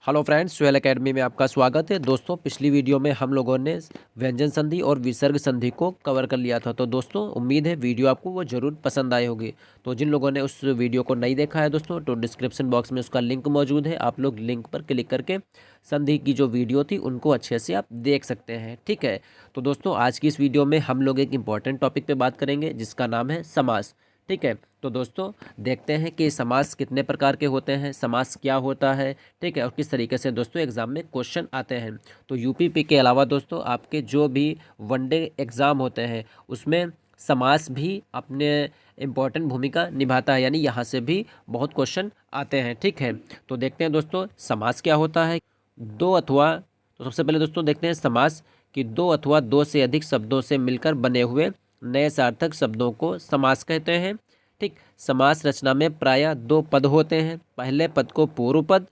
Hello friends, swell academy में आपका स्वागत है। दोस्तों, पिछली वीडियो में हम लोगों ने व्यंजन संधि और विसर्ग संधि को कवर कर लिया था। तो दोस्तों, उम्मीद है वीडियो आपको वो ज़रूर पसंद आई होगी। तो जिन लोगों ने उस वीडियो को नहीं देखा है दोस्तों, तो डिस्क्रिप्शन बॉक्स में उसका लिंक मौजूद है। आप लोग लिंक पर क्लिक करके संधि की जो वीडियो थी उनको अच्छे से आप देख सकते हैं। ठीक है। तो दोस्तों, आज की इस वीडियो में हम लोग एक इम्पॉर्टेंट टॉपिक पर बात करेंगे जिसका नाम है समास। ठीक है। तो दोस्तों, देखते हैं कि समास कितने प्रकार के होते हैं, समास क्या होता है। ठीक है। और किस तरीके से दोस्तों एग्जाम में क्वेश्चन आते हैं। तो यूपीपी के अलावा दोस्तों आपके जो भी वनडे एग्ज़ाम होते हैं उसमें समास भी अपने इम्पॉर्टेंट भूमिका निभाता है, यानी यहाँ से भी बहुत क्वेश्चन आते हैं। ठीक है। तो देखते हैं दोस्तों समास क्या होता है। दो अथवा तो सबसे पहले दोस्तों देखते हैं समास कि दो अथवा दो से अधिक शब्दों से मिलकर बने हुए नए सार्थक शब्दों को समास कहते हैं। ठीक। समास रचना में प्रायः दो पद होते हैं। पहले पद को पूर्व पद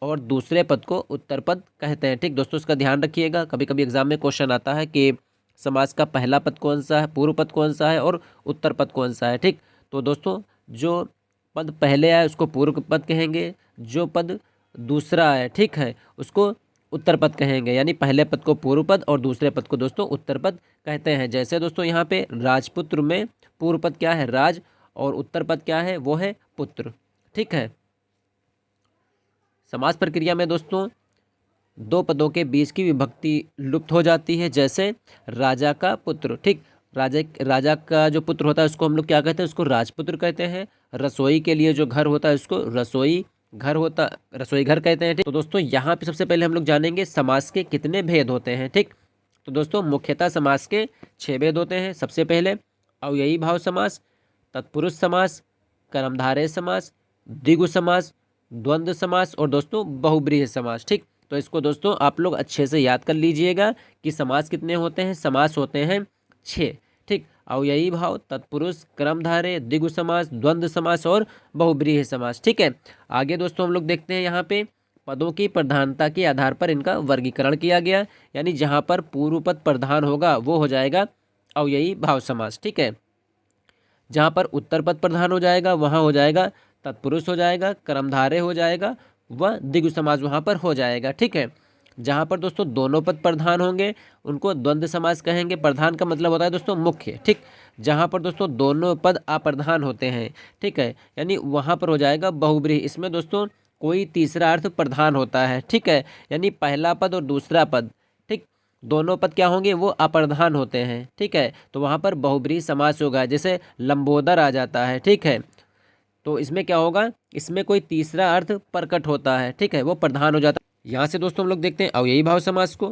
और दूसरे पद को उत्तर पद कहते हैं। ठीक दोस्तों, इसका ध्यान रखिएगा। कभी कभी एग्जाम में क्वेश्चन आता है कि समास का पहला पद कौन सा है, पूर्व पद कौन सा है और उत्तर पद कौन सा है। ठीक। तो दोस्तों, जो पद पहले आए उसको पूर्व पद कहेंगे, जो पद दूसरा है ठीक है उसको उत्तर पद कहेंगे। यानी पहले पद को पूर्व पद और दूसरे पद को दोस्तों उत्तर पद कहते हैं। जैसे दोस्तों यहाँ पे राजपुत्र में पूर्व पद क्या है, राज, और उत्तर पद क्या है, वो है पुत्र। ठीक है। समास प्रक्रिया में दोस्तों दो पदों के बीच की विभक्ति लुप्त हो जाती है। जैसे राजा का पुत्र। ठीक। राजा का जो पुत्र होता है उसको हम लोग क्या कहते हैं, उसको राजपुत्र कहते हैं। रसोई के लिए जो घर होता है उसको रसोई घर कहते हैं। ठीक। तो दोस्तों यहाँ पे सबसे पहले हम लोग जानेंगे समास के कितने भेद होते हैं। ठीक। तो दोस्तों मुख्यतः समास के 6 भेद होते हैं। सबसे पहले अव्ययी भाव समास, तत्पुरुष समास, कर्मधारय समास, द्विगु समास, द्वंद्व समास और दोस्तों बहुब्रीहि समास। ठीक। तो इसको दोस्तों आप लोग अच्छे से याद कर लीजिएगा कि समास कितने होते हैं। समास होते हैं 6। ठीक। अव्ययी भाव, तत्पुरुष, कर्मधारय, द्विगु समास, द्वंद्व समास और बहुब्रीहि समास। ठीक है। आगे दोस्तों हम लोग देखते हैं यहाँ पे पदों की प्रधानता के आधार पर इनका वर्गीकरण किया गया। यानी जहाँ पर पूर्व पद प्रधान होगा वो हो जाएगा अव्ययी भाव समास। ठीक है। जहाँ पर उत्तर पद प्रधान हो जाएगा वहाँ हो जाएगा तत्पुरुष हो जाएगा, कर्मधारय हो जाएगा, वह द्विगु समास वहाँ पर हो जाएगा। ठीक है। जहाँ पर दोस्तों दोनों पद प्रधान होंगे उनको द्वंद्व समास कहेंगे। प्रधान का मतलब होता है दोस्तों मुख्य। ठीक। जहाँ पर दोस्तों दोनों पद अप्रधान होते हैं ठीक है, यानी वहाँ पर हो जाएगा बहुब्रीहि। इसमें दोस्तों कोई तीसरा अर्थ प्रधान होता है। ठीक है। यानी पहला पद और दूसरा पद ठीक दोनों पद क्या होंगे, वो अप्रधान होते हैं। ठीक है। तो वहाँ पर बहुब्रीहि समास होगा। जैसे लंबोदर आ जाता है। ठीक है। तो इसमें क्या होगा, इसमें कोई तीसरा अर्थ प्रकट होता है। ठीक है, वो प्रधान हो जाता है। यहाँ से दोस्तों हम लोग देखते हैं अव्ययी भाव समास को।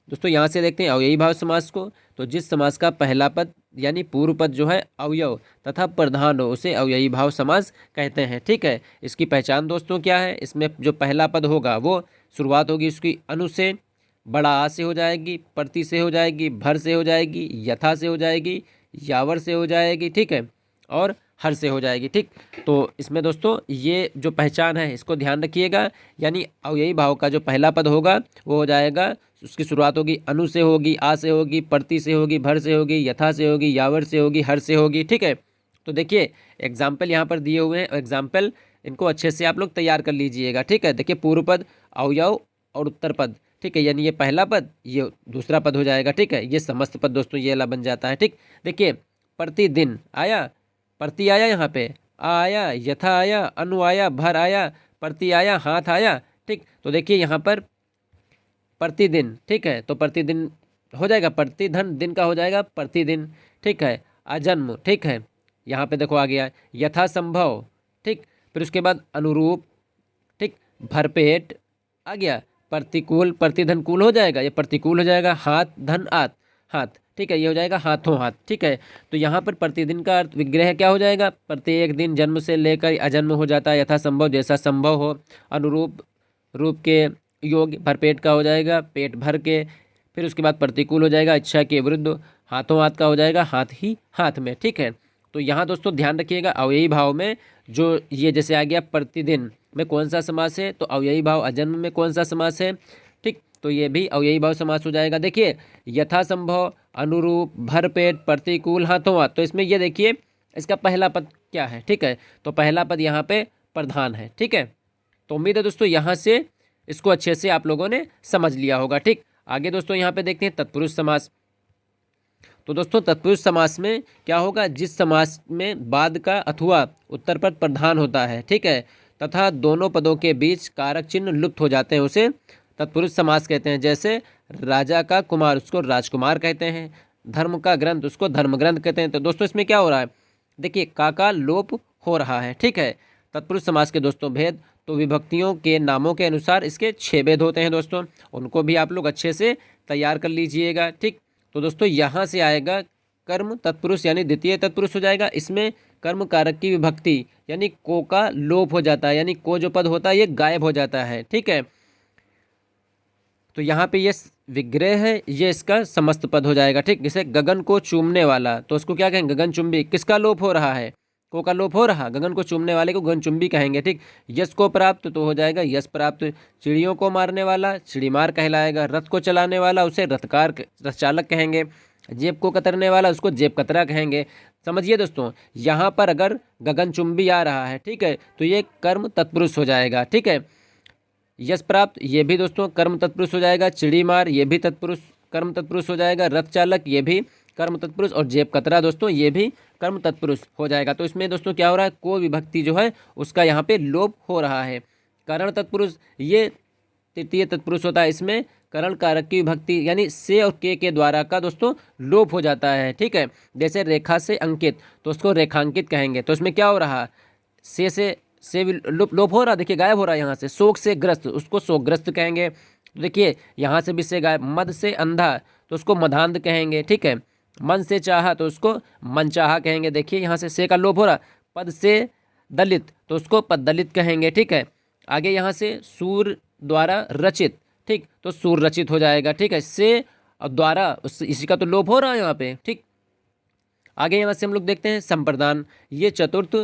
दोस्तों यहाँ से देखते हैं अव्ययी भाव समास को। तो जिस समास का पहला पद यानी पूर्व पद जो है अवयव तथा प्रधान हो उसे अव्ययी भाव समास कहते हैं। ठीक है। इसकी पहचान दोस्तों क्या है, इसमें जो पहला पद होगा वो शुरुआत होगी उसकी अनु से, बड़ा आ से हो जाएगी, प्रति से हो जाएगी, भर से हो जाएगी, यथा से हो जाएगी, यावर से हो जाएगी। ठीक है। और हर से हो जाएगी। ठीक। तो इसमें दोस्तों ये जो पहचान है इसको ध्यान रखिएगा। यानी अव्ययी भाव का जो पहला पद होगा वो हो जाएगा, उसकी शुरुआत होगी अनु से होगी, आ से होगी, प्रति से होगी, भर से होगी, यथा से होगी, यावर से होगी, हर से होगी। ठीक है। तो देखिए एग्जाम्पल यहाँ पर दिए हुए हैं, एग्जाम्पल इनको अच्छे से आप लोग तैयार कर लीजिएगा। ठीक है। देखिए पूर्व पद अवयव और उत्तर पद। ठीक है। यानी ये पहला पद ये दूसरा पद हो जाएगा। ठीक है। ये समस्त पद दोस्तों ये वाला बन जाता है। ठीक। देखिए प्रतिदिन आया, प्रति आया, यहाँ पे आया, यथा आया, अनु आया, भर आया, प्रति आया, हाथ आया। ठीक। तो देखिए यहाँ पर प्रतिदिन। ठीक है। तो प्रतिदिन हो जाएगा प्रतिधन, दिन का हो जाएगा प्रतिदिन। ठीक है। अजन्म। ठीक है। यहाँ पे देखो आ गया यथासंभव। ठीक। फिर उसके बाद अनुरूप। ठीक। भरपेट आ गया, प्रतिकूल, प्रतिधनकूल हो जाएगा, ये प्रतिकूल हो जाएगा, हाथ धन आत, हाथ। ठीक है। ये हो जाएगा हाथों हाथ। ठीक है। तो यहाँ पर प्रतिदिन का अर्थ विग्रह क्या हो जाएगा, प्रत्येक दिन, जन्म से लेकर अजन्म हो जाता है, यथासंभव जैसा संभव हो, अनुरूप रूप के योग्य, भरपेट का हो जाएगा पेट भर के, फिर उसके बाद प्रतिकूल हो जाएगा इच्छा के विरुद्ध, हाथों हाथ का हो जाएगा हाथ ही हाथ में। ठीक है। तो यहाँ दोस्तों ध्यान रखिएगा अव्ययी भाव में जो ये जैसे आ गया प्रतिदिन में कौन सा समास है, तो अव्ययी भाव अजन्म में कौन सा समास है। ठीक। तो ये भी अव्ययी भाव समास हो जाएगा। देखिए यथासंभव, अनुरूप, भरपेट, प्रतिकूल, हाथों हाथ। तो इसमें ये देखिए इसका पहला पद क्या है। ठीक है। तो पहला पद यहाँ पे प्रधान है। ठीक है। तो उम्मीद है दोस्तों यहाँ से इसको अच्छे से आप लोगों ने समझ लिया होगा। ठीक, आगे दोस्तों यहाँ पे देखते हैं तत्पुरुष समास। तो दोस्तों तत्पुरुष समास में क्या होगा, जिस समास में बाद का अथवा उत्तर पद प्रधान होता है, ठीक है, तथा दोनों पदों के बीच कारक चिन्ह लुप्त हो जाते हैं, उसे तत्पुरुष समास कहते हैं। जैसे राजा का कुमार, उसको राजकुमार कहते हैं। धर्म का ग्रंथ, उसको धर्म ग्रंथ कहते हैं। तो दोस्तों इसमें क्या हो रहा है, देखिए का लोप हो रहा है। ठीक है, तत्पुरुष समास के दोस्तों भेद, तो विभक्तियों के नामों के अनुसार इसके 6 भेद होते हैं दोस्तों, उनको भी आप लोग अच्छे से तैयार कर लीजिएगा। ठीक, तो दोस्तों यहाँ से आएगा कर्म तत्पुरुष यानी द्वितीय तत्पुरुष हो जाएगा। इसमें कर्म कारक की विभक्ति यानी को का लोप हो जाता है, यानी को जो पद होता है ये गायब हो जाता है। ठीक है, तो यहाँ पे ये विग्रह है, ये इसका समस्त पद हो जाएगा। ठीक, जैसे गगन को चूमने वाला, तो उसको क्या कहेंगे, गगनचुंबी। किसका लोप हो रहा है, को का लोप हो रहा, गगन को चूमने वाले को गगनचुंबी कहेंगे। ठीक, यश को प्राप्त तो हो जाएगा यश प्राप्त। चिड़ियों को मारने वाला चिड़ीमार कहलाएगा। रथ को चलाने वाला उसे रथकार रथ चालक कहेंगे। जेब को कतरने वाला उसको जेब कतरा कहेंगे। समझिए दोस्तों, यहाँ पर अगर गगनचुंबी आ रहा है, ठीक है, तो ये कर्म तत्पुरुष हो जाएगा। ठीक है, यश प्राप्त ये भी दोस्तों कर्म तत्पुरुष हो जाएगा। चिड़ी मार ये भी तत्पुरुष कर्म तत्पुरुष हो जाएगा। रथ चालक ये भी कर्म तत्पुरुष, और जेब कतरा दोस्तों ये भी कर्म तत्पुरुष हो जाएगा। तो इसमें दोस्तों क्या हो रहा है, को विभक्ति जो है उसका यहाँ पे लोप हो रहा है। करण तत्पुरुष ये तृतीय तत्पुरुष होता है, इसमें करण कारक की विभक्ति यानी से और के द्वारा का दोस्तों लोप हो जाता है। ठीक है, जैसे रेखा से अंकित तो उसको रेखांकित कहेंगे। तो इसमें क्या हो रहा, से लोप हो रहा, देखिए गायब हो रहा है यहाँ से। शोक से ग्रस्त उसको शोकग्रस्त कहेंगे। तो देखिए यहाँ से भी से गायब। मद से अंधा तो उसको मदांध कहेंगे। ठीक है, मन से चाहा तो उसको मनचाहा कहेंगे। देखिए यहाँ से का लोप हो रहा। पद से दलित तो उसको पद दलित कहेंगे। ठीक है, आगे यहाँ से सूर द्वारा रचित, ठीक, तो सूर रचित हो जाएगा। ठीक है, से और द्वारा इसी का तो लोप हो रहा है यहाँ पे। ठीक, आगे यहाँ से हम लोग देखते हैं संप्रदान, ये चतुर्थ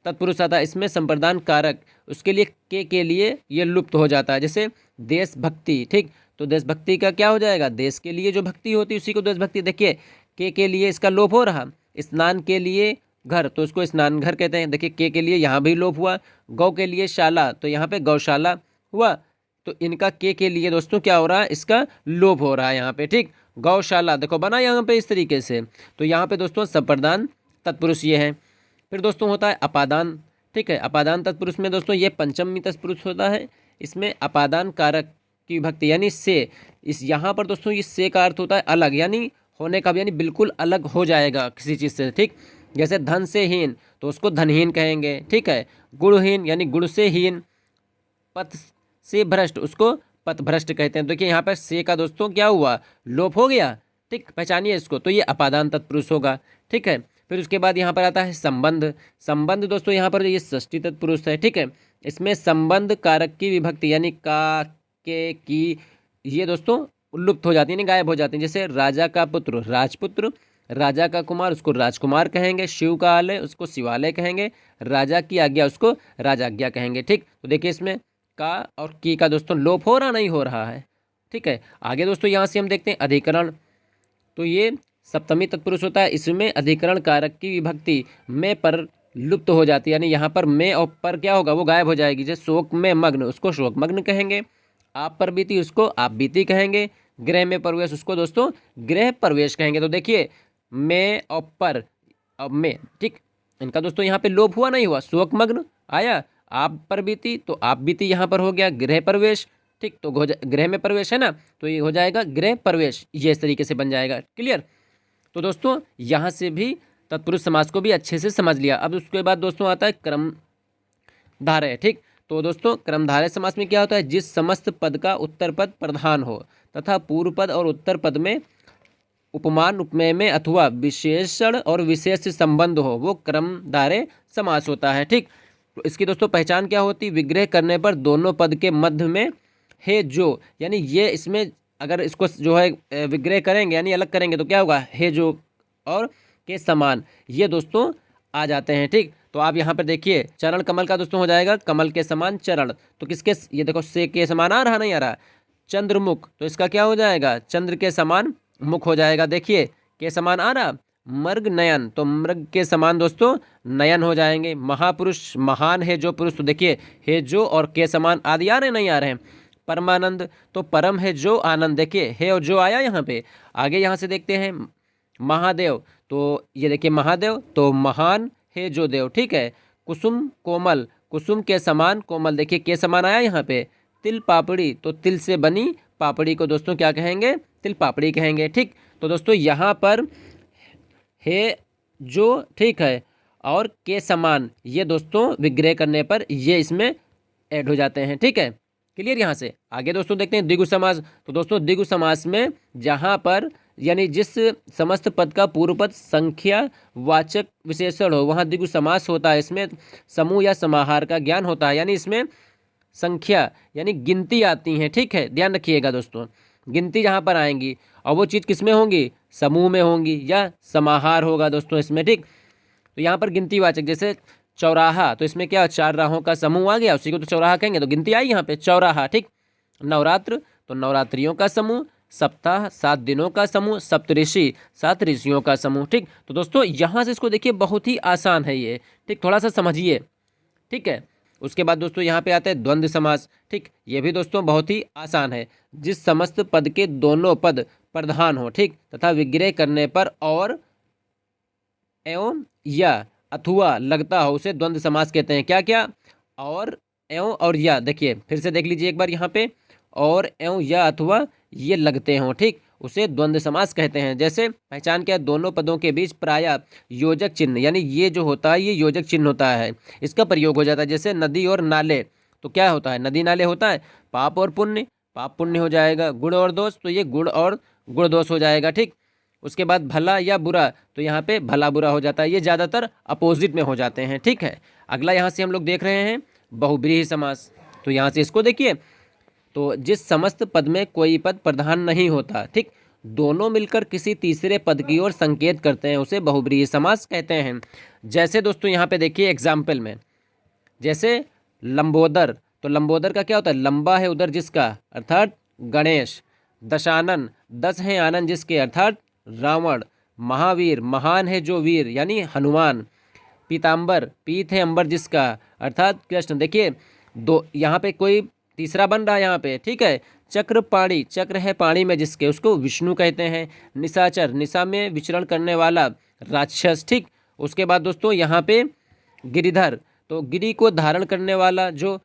तत्पुरुष आता है। इसमें संप्रदान कारक उसके लिए के लिए ये लुप्त हो जाता है। जैसे देशभक्ति, ठीक, तो देशभक्ति का क्या हो जाएगा, देश के लिए जो भक्ति होती है उसी को देशभक्ति। देखिए के लिए इसका लोप हो रहा। स्नान के लिए घर तो उसको स्नान घर कहते हैं। देखिए के लिए यहाँ भी लोप हुआ। गौ के लिए शाला तो यहाँ पे गौशाला हुआ। तो इनका के लिए दोस्तों क्या हो रहा है, इसका लोप हो रहा है यहाँ पे। ठीक, गौशाला देखो बना यहाँ पे इस तरीके से। तो यहाँ पे दोस्तों संप्रदान तत्पुरुष ये है। फिर दोस्तों होता है अपादान। ठीक है, अपादान तत्पुरुष में दोस्तों ये पंचमी तत्पुरुष होता है। इसमें अपादान कारक की विभक्ति यानी से, इस यहाँ पर दोस्तों ये से का अर्थ होता है अलग, यानी होने का भी, यानी बिल्कुल अलग हो जाएगा किसी चीज़ से। ठीक, जैसे धन से हीन तो उसको धनहीन कहेंगे। ठीक है, गुणहीन यानी गुण से हीन। पथ से भ्रष्ट उसको पथ भ्रष्ट कहते हैं। देखिए यहाँ पर से का दोस्तों क्या हुआ, लोप हो गया। ठीक, पहचानिए इसको, तो ये अपादान तत्पुरुष होगा। ठीक है, फिर उसके बाद यहाँ पर आता है संबंध। संबंध दोस्तों यहाँ पर ये षष्ठी तत्पुरुष है। ठीक है, इसमें संबंध कारक की विभक्ति यानी का के की ये दोस्तों लुप्त हो जाती है, यानी गायब हो जाती है। जैसे राजा का पुत्र राजपुत्र, राजा का कुमार उसको राजकुमार कहेंगे। शिव का आलय उसको शिवालय कहेंगे। राजा की आज्ञा उसको राजाज्ञा कहेंगे। ठीक, तो देखिए इसमें का और की का दोस्तों लोप हो रहा नहीं हो रहा है। ठीक है, आगे दोस्तों यहाँ से हम देखते हैं अधिकरण। तो ये सप्तमी तत्पुरुष होता है। इसमें अधिकरण कारक की विभक्ति में पर लुप्त हो जाती है, यानी यहाँ पर में और पर क्या होगा, वो गायब हो जाएगी। जैसे शोक में मग्न उसको शोकमग्न कहेंगे। आप पर बीती उसको आप बीती कहेंगे। गृह में प्रवेश उसको दोस्तों गृह प्रवेश कहेंगे। तो देखिए में और पर अब में, ठीक, इनका दोस्तों यहाँ पे लोप हुआ नहीं हुआ, शोकमग्न आया। आप पर बीती तो आप बीती यहाँ पर हो गया गृह प्रवेश। ठीक, तो गृह में प्रवेश है ना, तो ये हो जाएगा गृह प्रवेश, ये इस तरीके से बन जाएगा। क्लियर। तो दोस्तों यहाँ से भी तत्पुरुष समास को भी अच्छे से समझ लिया। अब उसके बाद दोस्तों आता है क्रमधारय। ठीक, तो दोस्तों क्रमधारय समास में क्या होता है, जिस समस्त पद का उत्तर पद प्रधान हो तथा पूर्व पद और उत्तर पद में उपमान उपमेय में अथवा विशेषण और विशेष संबंध हो, वो क्रमधारय समास होता है। ठीक, तो इसकी दोस्तों पहचान क्या होती, विग्रह करने पर दोनों पद के मध्य में है जो, यानी ये इसमें अगर इसको जो है विग्रह करेंगे यानी अलग करेंगे तो क्या होगा, है जो और के समान ये दोस्तों आ जाते हैं। ठीक, तो आप यहाँ पर देखिए चरण कमल का दोस्तों हो जाएगा कमल के समान चरण। तो किसके, ये देखो से के समान आ रहा नहीं आ रहा। चंद्रमुख तो इसका क्या हो जाएगा, चंद्र के समान मुख हो जाएगा। देखिए के समान आ रहा। मृग नयन तो मृग के समान दोस्तों नयन हो जाएंगे। महापुरुष महान है जो पुरुष, तो देखिए है जो और के समान आदि आ रहे नहीं आ रहे हैं। परमानंद। तो परम है जो, आनंद देखिए है और जो आया यहाँ पे। आगे यहाँ से देखते हैं महादेव, तो ये देखिए महादेव, तो महान है जो देव, ठीक है। कुसुम कोमल, कुसुम के समान, कोमल देखिए के समान आया यहाँ पे। तिल पापड़ी, तो तिल से बनी पापड़ी को दोस्तों क्या कहेंगे, तिल पापड़ी कहेंगे, ठीक। तो दोस्तों यहाँ पर है जो, ठीक है, और के समान, ये दोस्तों विग्रह करने पर ये इसमें ऐड हो जाते हैं, ठीक है। क्लियर। यहाँ से आगे दोस्तों देखते हैं द्विगु समास। तो दोस्तों द्विगु समास में जहाँ पर यानी जिस समस्त पद का पूर्व पद संख्या वाचक विशेषण हो वहाँ द्विगु समास होता है। इसमें समूह या समाहार का ज्ञान होता है, यानी इसमें संख्या यानी गिनती आती है, ठीक है। ध्यान रखिएगा दोस्तों, गिनती जहाँ पर आएंगी और वो चीज़ किस में होंगी, समूह में होंगी या समाहार होगा दोस्तों इसमें, ठीक। तो यहाँ पर गिनतीवाचक, जैसे चौराहा, तो इसमें क्या 4 राहों का समूह आ गया, उसी को तो चौराहा कहेंगे, तो गिनती आई यहाँ पे चौराहा, ठीक। नवरात्र, तो नवरात्रियों का समूह। सप्ताह, 7 दिनों का समूह। सप्तऋषि, 7 ऋषियों का समूह, ठीक। तो दोस्तों यहाँ से इसको देखिए, बहुत ही आसान है ये, ठीक, थोड़ा सा समझिए, ठीक है। उसके बाद दोस्तों यहाँ पे आता है द्वंद्व समास, ठीक। ये भी दोस्तों बहुत ही आसान है। जिस समस्त पद के दोनों पद प्रधान हो, ठीक, तथा विग्रह करने पर और एवं या अथवा लगता हो उसे द्वंद्व समास कहते हैं। क्या क्या, और एवं और या, देखिए फिर से देख लीजिए एक बार यहाँ पे, और एवं या अथवा ये लगते हों, ठीक, उसे द्वंद्व समास कहते हैं। जैसे पहचान क्या, दोनों पदों के बीच प्रायः योजक चिन्ह, यानी ये जो होता है ये योजक चिन्ह होता है, इसका प्रयोग हो जाता है। जैसे नदी और नाले, तो क्या होता है, नदी नाले होता है। पाप और पुण्य, पाप पुण्य हो जाएगा। गुण और दोष, तो ये गुण और गुण दोष हो जाएगा, ठीक। उसके बाद भला या बुरा, तो यहाँ पे भला बुरा हो जाता है। ये ज़्यादातर अपोजिट में हो जाते हैं, ठीक है। अगला यहाँ से हम लोग देख रहे हैं बहुब्रीहि समास। तो यहाँ से इसको देखिए, तो जिस समस्त पद में कोई पद प्रधान नहीं होता, ठीक, दोनों मिलकर किसी तीसरे पद की ओर संकेत करते हैं, उसे बहुब्रीहि समास कहते हैं। जैसे दोस्तों यहाँ पे देखिए एग्जाम्पल में, जैसे लंबोदर, तो लंबोदर का क्या होता है, लंबा है उधर जिसका, अर्थात गणेश। दशानन, 10 है आनंद जिसके, अर्थात रावण। महावीर, महान है जो वीर, यानी हनुमान। पीताम्बर, पीत है अंबर जिसका, अर्थात कृष्ण। देखिए दो यहाँ पे कोई तीसरा बन रहा है यहाँ पे, ठीक है। चक्र पाणी, चक्र है पाणी में जिसके, उसको विष्णु कहते हैं। निशाचर, निशा में विचरण करने वाला राक्षस, ठीक। उसके बाद दोस्तों यहाँ पे गिरिधर, तो गिरि को धारण करने वाला जो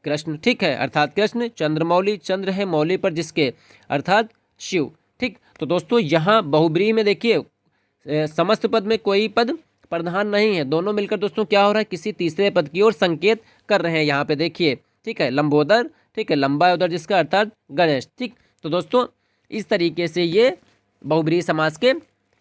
कृष्ण, ठीक है, अर्थात कृष्ण। चंद्रमौली, चंद्र है मौली पर जिसके, अर्थात शिव, ठीक। तो दोस्तों यहाँ बहुब्रीहि में देखिए समस्त पद में कोई पद प्रधान नहीं है, दोनों मिलकर दोस्तों क्या हो रहा है, किसी तीसरे पद की ओर संकेत कर रहे हैं। यहाँ पे देखिए, ठीक है, लंबोदर, ठीक है, लंबा है उधर जिसका, अर्थात गणेश, ठीक। तो दोस्तों इस तरीके से ये बहुब्रीहि समास के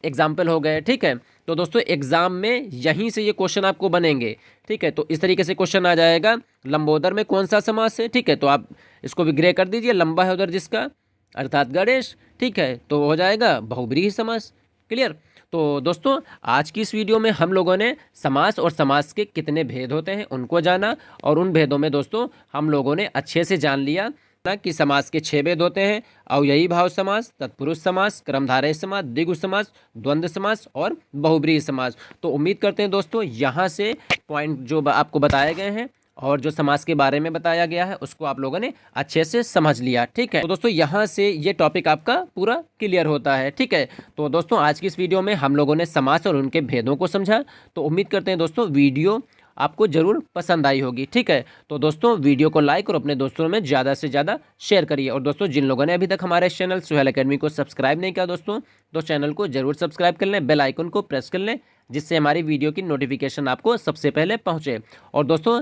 एग्जाम्पल हो गए, ठीक है। तो दोस्तों एग्जाम में यहीं से ये क्वेश्चन आपको बनेंगे, ठीक है। तो इस तरीके से क्वेश्चन आ जाएगा, लंबोदर में कौन सा समास है, ठीक है, तो आप इसको विग्रह कर दीजिए, लंबा है उधर जिसका, अर्थात गणेश, ठीक है, तो हो जाएगा बहुब्रीहि समास। क्लियर। तो दोस्तों आज की इस वीडियो में हम लोगों ने समास और समास के कितने भेद होते हैं उनको जाना, और उन भेदों में दोस्तों हम लोगों ने अच्छे से जान लिया ना कि समास के 6 भेद होते हैं, अव्ययी भाव समास, तत्पुरुष समास, क्रमधारय समास, द्विगु समास, द्वंद्व समास और बहुब्रीहि समास। तो उम्मीद करते हैं दोस्तों यहाँ से पॉइंट जो आपको बताए गए हैं और जो समास के बारे में बताया गया है उसको आप लोगों ने अच्छे से समझ लिया, ठीक है। तो दोस्तों यहाँ से ये टॉपिक आपका पूरा क्लियर होता है, ठीक है। तो दोस्तों आज की इस वीडियो में हम लोगों ने समास और उनके भेदों को समझा। तो उम्मीद करते हैं दोस्तों वीडियो आपको ज़रूर पसंद आई होगी, ठीक है। तो दोस्तों वीडियो को लाइक और अपने दोस्तों में ज़्यादा से ज़्यादा शेयर करिए। और दोस्तों जिन लोगों ने अभी तक हमारे चैनल सुहेल एकेडमी को सब्सक्राइब नहीं किया दोस्तों, तो चैनल को ज़रूर सब्सक्राइब कर लें, बेल आइकन को प्रेस कर लें, जिससे हमारी वीडियो की नोटिफिकेशन आपको सबसे पहले पहुँचे। और दोस्तों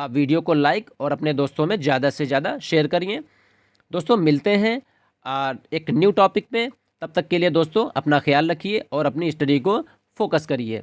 वीडियो को लाइक और अपने दोस्तों में ज़्यादा से ज़्यादा शेयर करिए। दोस्तों मिलते हैं एक न्यू टॉपिक पे, तब तक के लिए दोस्तों अपना ख्याल रखिए और अपनी स्टडी को फोकस करिए।